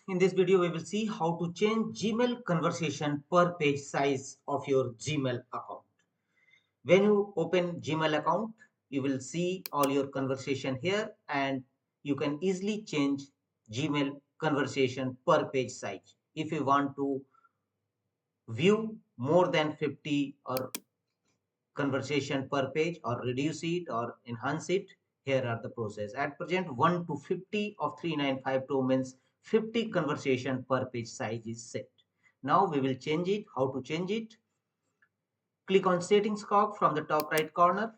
In this video, we will see how to change Gmail conversation per page size of your Gmail account. When you open Gmail account, you will see all your conversation here and you can easily change Gmail conversation per page size. If you want to view more than 50 or conversation per page or reduce it or enhance it, here are the process. At present 1 to 50 of 3952 means 50 conversation per page size is set. Now we will change it. How to change it? Click on settings cog from the top right corner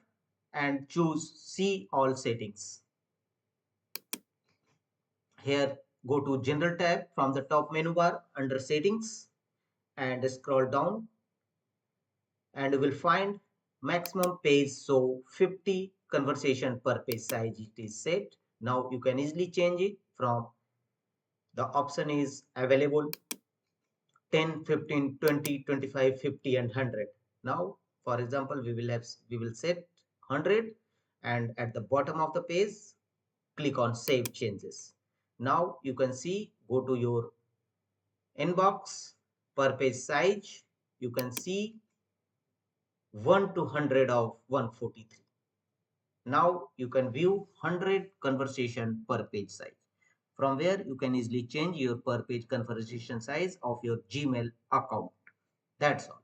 and choose see all settings. Here go to general tab from the top menu bar under settings and scroll down and you will find maximum page, so 50 conversation per page size it is set. Now you can easily change it from the option is available 10, 15, 20, 25, 50 and 100. Now for example we will set 100 and at the bottom of the page click on save changes. Now you can see, go to your inbox per page size, you can see 1 to 100 of 143. Now you can view 100 conversation per page size. From where you can easily change your per page conversation size of your Gmail account. That's all.